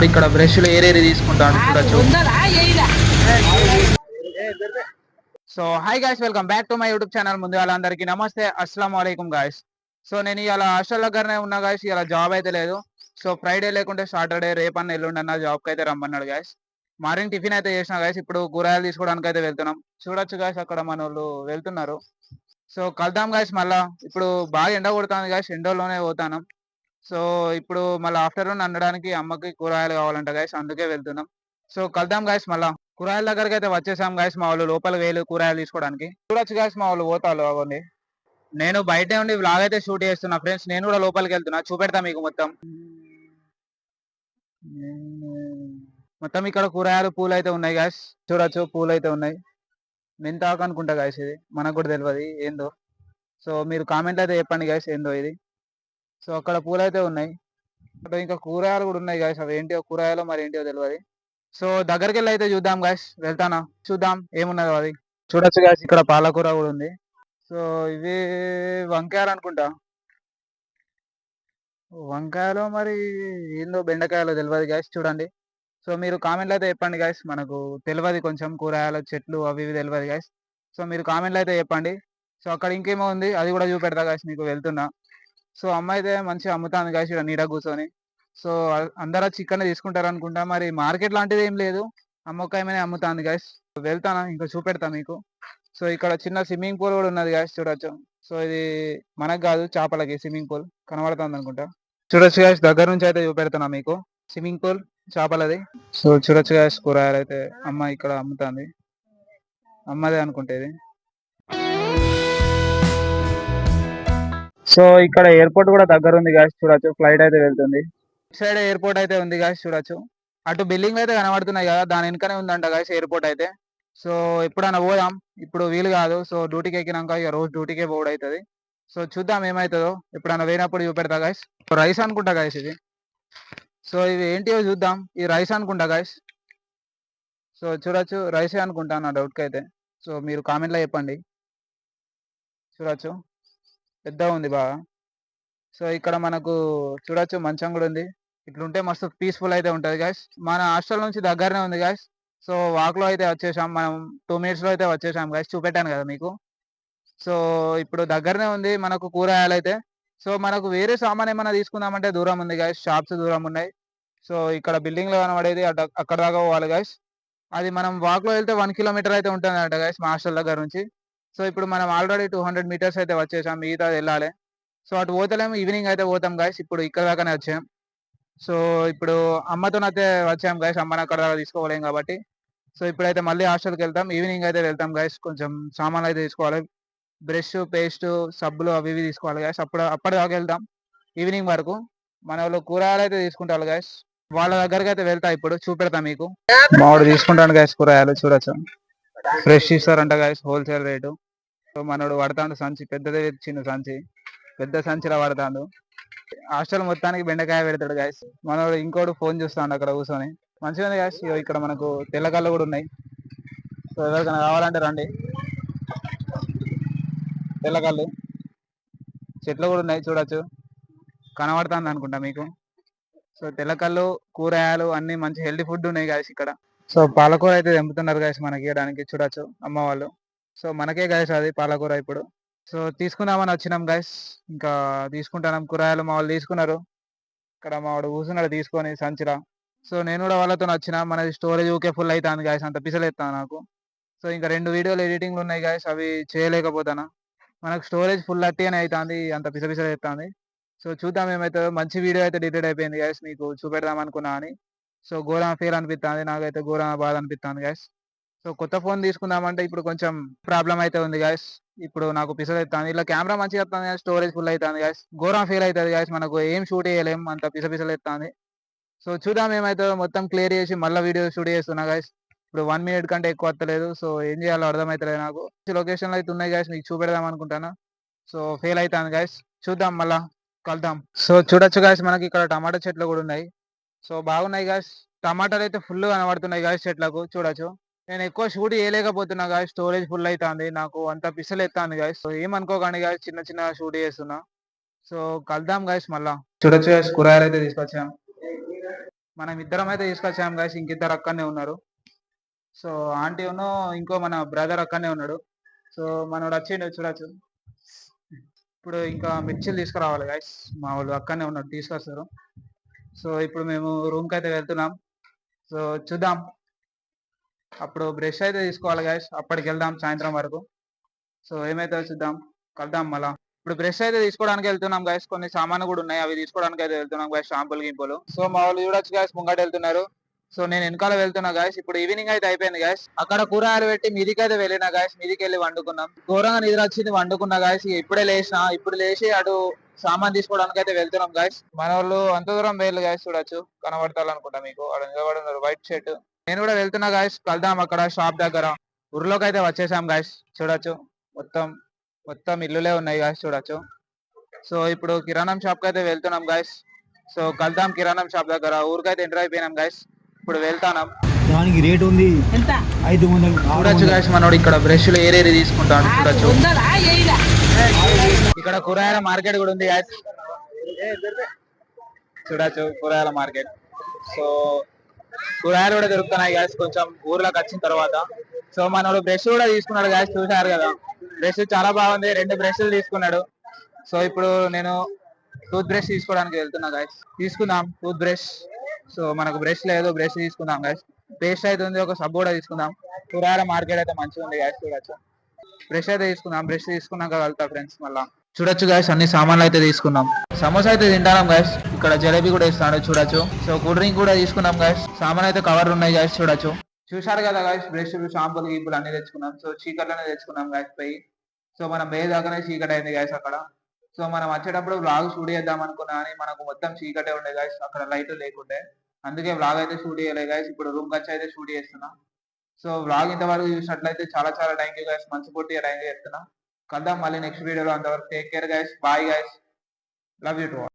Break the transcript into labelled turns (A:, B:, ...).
A: ఇక్కడ బ్రష్లు ఏరేరి తీసుకుంటాను చూడొచ్చు. So hi guys, welcome back to my YouTube channel. ముందు వాళ్ళందరికీ నమస్తే, అస్సలం వాలేకుమ్ గాయ్స్. సో నేను ఇలా హాస్టల్ దగ్గరనే ఉన్నా గాయ్స్. ఇలా జాబ్ అయితే లేదు. సో ఫ్రైడే లేకుంటే సాటర్డే రేపన్న ఎల్లుండి అన్న జాబ్కి అయితే రమ్మన్నాడు గాయ్స్. మార్నింగ్ టిఫిన్ అయితే చేసిన గాయ్స్. ఇప్పుడు కూరగాయలు తీసుకోవడానికి అయితే వెళ్తున్నాం. చూడొచ్చు గాయ్స్, అక్కడ మన వాళ్ళు వెళ్తున్నారు. సో కలుద్దాం గాయ్స్ మళ్ళా. ఇప్పుడు బాగా ఎండ కొడుతుంది గాయ్స్, ఎండలోనే పోతాను. సో ఇప్పుడు మళ్ళీ ఆఫ్టర్నూన్ అనడానికి అమ్మకి కూరగాయలు కావాలంట గాయస్, అందుకే వెళ్తున్నాం. సో కలుద్దాం గాయస్ మళ్ళా. కూరగాయల దగ్గరికి అయితే వచ్చేసాం గాయస్. మా వాళ్ళు లోపల వేలు కూరగాయలు తీసుకోవడానికి. చూడొచ్చు గాయస్, మా వాళ్ళు పోతారు అవన్నీ. నేను బయటే ఉండి వ్లాగ్ అయితే షూట్ చేస్తున్నా ఫ్రెండ్స్. నేను కూడా లోపలికి వెళ్తున్నా, చూపెడతా మీకు మొత్తం. మొత్తం ఇక్కడ కూరగాయలు పూలు అయితే ఉన్నాయి గాయస్. చూడొచ్చు, పూలు అయితే ఉన్నాయి. మెంతాకు అనుకుంటా గాయస్, ఇది మనకు కూడా తెలియదు ఏందో. సో మీరు కామెంట్ అయితే చెప్పండి గాయస్ ఏందో ఇది. సో అక్కడ పూలు అయితే ఉన్నాయి. అక్కడ ఇంకా కూరగాయలు కూడా ఉన్నాయి గాయస్. అవి ఏంటో కూరగాయలు మరి ఏంటో తెలియదు. సో దగ్గరికి వెళ్ళి అయితే చూద్దాం గాయస్. వెళ్తానా, చూద్దాం ఏమున్నదో అది. చూడొచ్చు గాయస్, ఇక్కడ పాలకూర కూడా ఉంది. సో ఇవి వంకాయలు అనుకుంటా. వంకాయలు మరి ఏందో బెండకాయలు తెలియదు గాయస్, చూడండి. సో మీరు కామెంట్లు అయితే చెప్పండి గాయస్. మనకు తెలియదు కొంచెం కూరగాయల చెట్లు అవి ఇవి తెలియదు గాయస్. సో మీరు కామెంట్లు అయితే చెప్పండి. సో అక్కడ ఇంకేమో ఉంది, అది కూడా చూపెడతా గాయస్ మీకు వెళ్తున్నా. సో అమ్మ అయితే మంచిగా అమ్ముతాను గాయస్ ఇక్కడ నీడ కూర్చొని. సో అందరూ వచ్చి ఇక్కడనే తీసుకుంటారు అనుకుంటా. మరి మార్కెట్ లాంటిది ఏం లేదు, అమ్మకాయమనే అమ్ముతాంది గాయస్. వెళ్తానా, ఇంకా చూపెడతా మీకు. సో ఇక్కడ చిన్న స్విమ్మింగ్ పూల్ కూడా ఉన్నది గాయస్, చూడొచ్చు. సో ఇది మనకు కాదు, చేపలకి స్విమ్మింగ్ పూల్ కనబడుతుంది అనుకుంటా. చూడొచ్చు గాయస్, దగ్గర నుంచి అయితే చూపెడుతున్నా మీకు స్విమ్మింగ్ పూల్ చేపలది. సో చూడొచ్చు గాయస్, కూరగాయలు అయితే అమ్మ ఇక్కడ అమ్ముతాంది. అమ్మదే అనుకుంటే ఇది. సో ఇక్కడ ఎయిర్పోర్ట్ కూడా దగ్గర ఉంది గాయస్, చూడొచ్చు. ఫ్లైట్ అయితే వెళ్తుంది. ఇటు సైడ్ ఎయిర్పోర్ట్ అయితే ఉంది గాయస్, చూడొచ్చు. అటు బిల్డింగ్ అయితే కనబడుతున్నాయి కదా, దాని వెనుకనే ఉందంట గాయస్ ఎయిర్పోర్ట్ అయితే. సో ఎప్పుడైనా పోదాం, ఇప్పుడు వీలు కాదు. సో డ్యూటీకి ఎక్కినాక ఇక రోజు డ్యూటీకే పోవడం అవుతుంది. సో చూద్దాం ఏమవుతుందో, ఎప్పుడైనా పోయినప్పుడు చూపెడతా గాయస్. రైస్ అనుకుంటా గాయస్ ఇది. సో ఇవి ఏంటివో చూద్దాం. ఈ రైస్ అనుకుంటా గాయస్. సో చూడొచ్చు, రైసే అనుకుంటా నా డౌట్కి అయితే. సో మీరు కామెంట్లో చెప్పండి. చూడొచ్చు, పెద్దగా ఉంది బాగా. సో ఇక్కడ మనకు చూడొచ్చు మంచం కూడా ఉంది. ఇట్లుంటే మస్తు పీస్ఫుల్ అయితే ఉంటుంది గాయస్. మన హాస్టల్ నుంచి దగ్గరనే ఉంది గాయస్. సో వాక్ లో అయితే వచ్చేసాం మనం. 2 minutes లో అయితే వచ్చేసాం గాయస్, చూపెట్టాను కదా మీకు. సో ఇప్పుడు దగ్గరనే ఉంది మనకు కూరగాయలు అయితే. సో మనకు వేరే సామాన్ ఏమైనా తీసుకుందామంటే దూరం ఉంది గాయస్, షాప్స్ దూరం ఉన్నాయి. సో ఇక్కడ బిల్డింగ్ లో కనబడేది అక్కడ దాకా పోవాలి గాయస్. అది మనం వాక్ లో వెళ్తే 1 kilometer అయితే ఉంటుంది అంట గాయస్ మా హాస్టల్ దగ్గర నుంచి. సో ఇప్పుడు మనం ఆల్రెడీ 200 meters అయితే వచ్చేసాం, మిగతా వెళ్ళాలి. సో అటు పోతలేము, ఈవినింగ్ అయితే పోతాం గాయస్. ఇప్పుడు ఇక్కడ దాకానే వచ్చాం. సో ఇప్పుడు అమ్మతోనైతే వచ్చాం గాయస్, అమ్మని అక్కడ దాకా తీసుకోలేం కాబట్టి. సో ఇప్పుడైతే మళ్ళీ హాస్టల్కి వెళ్తాం, ఈవినింగ్ అయితే వెళ్తాం గాయస్. కొంచెం సామాన్లు అయితే తీసుకోవాలి, బ్రష్ పేస్ట్ సబ్బులు అవి ఇవి తీసుకోవాలి గాయస్. అప్పటిదాకా వెళ్తాం ఈవినింగ్ వరకు. మన వాళ్ళు కూరగాయలు అయితే తీసుకుంటారు గాయస్, వాళ్ళ దగ్గరికి అయితే వెళ్తా. ఇప్పుడు చూపెడతా మీకు. మావాడు తీసుకుంటాను గాయస్ కూరగాయలు, చూడొచ్చు. ఫ్రెష్ ఇస్తారంట గాయస్, హోల్సేల్ రేటు. సో మనోడు పడతాడు సంచి, పెద్దదే చిన్న సంచి, పెద్ద సంచిలో పడతాడు. హాస్టల్ మొత్తానికి బెండకాయ పెడతాడు గాయస్ మనోడు. ఇంకోటి ఫోన్ చూస్తాడు అక్కడ కూర్చొని. మంచిగా ఉంది గాయస్. ఇక్కడ మనకు తెల్లకళ్ళు కూడా ఉన్నాయి. సో ఎవరికైనా కావాలంటే రండి. తెల్లకళ్ళు చెట్లు కూడా ఉన్నాయి, చూడొచ్చు. కనబడుతుంది అనుకుంటా మీకు. సో తెల్లకళ్ళు కూరగాయలు అన్ని మంచి హెల్తీ ఫుడ్ ఉన్నాయి గాయస్ ఇక్కడ. సో పాలకూర అయితే తెంపుతున్నారు గాయస్ మనకి ఇవ్వడానికి, చూడొచ్చు అమ్మ వాళ్ళు. సో మనకే గాయస్ అది పాలకూర ఇప్పుడు. సో తీసుకుందామని వచ్చినాం గాయస్, ఇంకా తీసుకుంటాం కూరగాయలు. మా వాళ్ళు తీసుకున్నారు, ఇక్కడ మా వాడు కూర్చున్నాడు తీసుకొని సంచిలా. సో నేను కూడా వాళ్ళతో వచ్చిన. మనది స్టోరేజ్ ఊకే ఫుల్ అవుతుంది గాయస్, అంత పిసలేస్తాను నాకు. సో ఇంకా 2 వీడియోలు ఎడిటింగ్లు ఉన్నాయి గాయస్, అవి చేయలేకపోతాను. మనకు స్టోరేజ్ ఫుల్ అట్టిగానే అవుతుంది, అంత పిసపిసలు అవుతుంది. సో చూద్దాం ఏమవుతుందో. మంచి వీడియో అయితే డిలీట్ అయిపోయింది గాయస్, మీకు చూపెడదాం అనుకున్నా అని. సో ఘోరం ఫీల్ అనిపిస్తుంది నాకైతే, ఘోరం బాధ అనిపిస్తుంది గాయస్. సో కొత్త ఫోన్ తీసుకుందామంటే ఇప్పుడు కొంచెం ప్రాబ్లం అయితే ఉంది గాయస్. ఇప్పుడు నాకు పిసలు అవుతుంది, ఇలా కెమెరా మంచిగా వస్తుంది కానీ స్టోరేజ్ ఫుల్ అవుతుంది గాయస్. ఘోరం ఫీల్ అవుతుంది గాయస్, మనకు ఏం షూట్ చేయలేం, అంత పిసపిసలు అవుతుంది. సో చూద్దాం ఏమవుతుందో. మొత్తం క్లియర్ చేసి మళ్ళీ వీడియో షూట్ చేస్తున్నా గాయస్. ఇప్పుడు 1 minute కంటే ఎక్కువ వస్తలేదు. సో ఏం చేయాలో అర్థమవుతలేదు నాకు. లొకేషన్లు అయితే ఉన్నాయి గాయస్, మీకు చూపెడదాం అనుకుంటాను. సో ఫెయిల్ అవుతాను గాయస్, చూద్దాం మళ్ళా కలుద్దాం. సో చూడొచ్చు గాయస్, మనకి ఇక్కడ టమాటా చెట్లు కూడా ఉన్నాయి. సో బాగున్నాయి గాయస్, టమాటాలు అయితే ఫుల్ కనబడుతున్నాయి గాయస్ చెట్లకు, చూడొచ్చు. నేను ఎక్కువ షూట్ చేయలేకపోతున్నా గాయస్, స్టోరేజ్ ఫుల్ అవుతుంది నాకు, అంత పిసలు ఎత్తాను గాయస్. సో ఏమనుకోకండి గాయస్, చిన్న చిన్న షూట్ చేస్తున్నా. సో కలుద్దాం గాయస్ మళ్ళా. చూడొచ్చు గాయస్, కూరగాయలు అయితే తీసుకొచ్చాం. మనం ఇద్దరం అయితే తీసుకొచ్చాం గాయస్, ఇంకిద్దరు అక్కడనే ఉన్నారు. సో ఆంటీ ఉన్ను ఇంకో మన బ్రదర్ అక్కడనే ఉన్నాడు. సో మనోడు వచ్చిండు చూడొచ్చు. ఇప్పుడు ఇంకా మిర్చిలు తీసుకురావాలి గాయస్, మా వాళ్ళు అక్కడనే ఉన్నాడు, తీసుకొస్తారు. సో ఇప్పుడు మేము రూమ్ కి అయితే వెళ్తున్నాం. సో చూద్దాం, అప్పుడు బ్రష్ అయితే తీసుకోవాలి గాయస్, అప్పటికి వెళ్దాం సాయంత్రం వరకు. సో ఏమైతే చూద్దాం, కలుద్దాం మళ్ళా. ఇప్పుడు బ్రష్ అయితే తీసుకోవడానికి వెళ్తున్నాం గైస్, కొన్ని సామాన్లు కూడా ఉన్నాయి, అవి తీసుకోవడానికి అయితే వెళ్తున్నాం గైస్, షాంపులు గింపులు. సో మా వాళ్ళు చూడొచ్చు గైస్, ముంగట వెళ్తున్నారు. సో నేను వెనకాల వెళ్తున్నా గాయస్. ఇప్పుడు ఈవినింగ్ అయితే అయిపోయింది గాయస్, అక్కడ కూరగాయలు పెట్టి మీదికి అయితే వెళ్ళిన గాయస్, మీదికి వెళ్ళి వండుకున్నాం. ఘోరంగా నిద్ర వచ్చింది, వండుకున్నా గాయస్. ఇప్పుడే లేచిన, ఇప్పుడు లేచి అటు సామాన్ తీసుకోవడానికి అయితే వెళ్తున్నాం గాయస్. మన వాళ్ళు అంత దూరం వేలు గాయస్, చూడొచ్చు, కనబడతారు మీకు, అక్కడ నిలబడి వైట్ షర్ట్. నేను కూడా వెళ్తున్నా గాయస్, కలుద్దాం అక్కడ షాప్ దగ్గర. ఊర్లోకి అయితే వచ్చేసాం గాయస్, చూడొచ్చు. మొత్తం మొత్తం ఇల్లులే ఉన్నాయి గాయస్, చూడొచ్చు. సో ఇప్పుడు కిరాణం షాప్ కి అయితే వెళ్తున్నాం గాయస్. సో కలుద్దాం కిరాణం షాప్ దగ్గర. ఊరికైతే ఎంటర్ అయిపోయినాం గాయస్, ఇప్పుడు వెళ్తాం.
B: దానికి రేట్ ఉంది 500.
A: చూడొచ్చు గాయస్, మనోడు ఇక్కడ బ్రష్లు ఏరేరి తీసుకుంటాను, చూడొచ్చు. ఇక్కడ కూరగాయల మార్కెట్ కూడా ఉంది గాయస్, చూడొచ్చు కూరగాయల మార్కెట్. సో కూరగాయలు కూడా దొరుకుతున్నాయి గాయస్ కొంచెం ఊర్లోకి వచ్చిన తర్వాత. సో మనోడు బ్రష్ కూడా తీసుకున్నాడు గాయస్, చూసారు కదా. బ్రష్ చాలా బాగుంది, 2 బ్రష్లు తీసుకున్నాడు. సో ఇప్పుడు నేను టూత్ బ్రష్ తీసుకోవడానికి వెళ్తున్నా గాయస్, తీసుకుందాం టూత్ బ్రష్. సో మనకు బ్రష్ లేదు, బ్రష్ తీసుకుందాం గాయస్. పేస్ట్ అయితే ఉంది, ఒక సబ్బు కూడా తీసుకుందాం. కూరగాయల మార్కెట్ అయితే మంచిగా ఉంది గాయస్, చూడొచ్చు. బ్రష్ అయితే తీసుకుందాం, బ్రష్ తీసుకున్నాక వెళ్తా ఫ్రెండ్స్ మళ్ళా. చూడొచ్చు గాయస్, అన్ని సామాన్లు అయితే తీసుకున్నాం. సమోసా అయితే తింటాం గాయస్, ఇక్కడ జలేబీ కూడా ఇస్తాడు, చూడొచ్చు. సో కూల్ డ్రింక్ కూడా తీసుకున్నాం గాయస్. సామాన్ అయితే కవర్ ఉన్నాయి గాయస్, చూడొచ్చు. చూశారు కదా గాయస్, బ్రష్ షాంపూలు గీపులు అన్ని తెచ్చుకున్నాం. సో చీకట్లోనే తెచ్చుకున్నాం గాయస్ పోయి. సో మనం బే దాకానే చీకటి అయింది గాయస్ అక్కడ. సో మనం వచ్చేటప్పుడు వ్లాగ్ షూట్ చేద్దాం అనుకున్నా అని మనకు మొత్తం చీకటే ఉండే గాయస్, అక్కడ లైట్ లేకుండే. అందుకే వ్లాగ్ అయితే షూట్ చేయలేదు గాయస్. ఇప్పుడు రూమ్ వచ్చి అయితే షూట్ చేస్తున్నా. సో వ్లాగ్ ఇంతవరకు చూసినట్లయితే చాలా చాలా థ్యాంక్ యూ గైస్, మంచి పూర్తిగా థ్యాంక్ యూ చెప్తున్నా. కలుద్దాం మళ్ళీ నెక్స్ట్ వీడియోలో. అంతవరకు take care guys, bye guys, love you to all.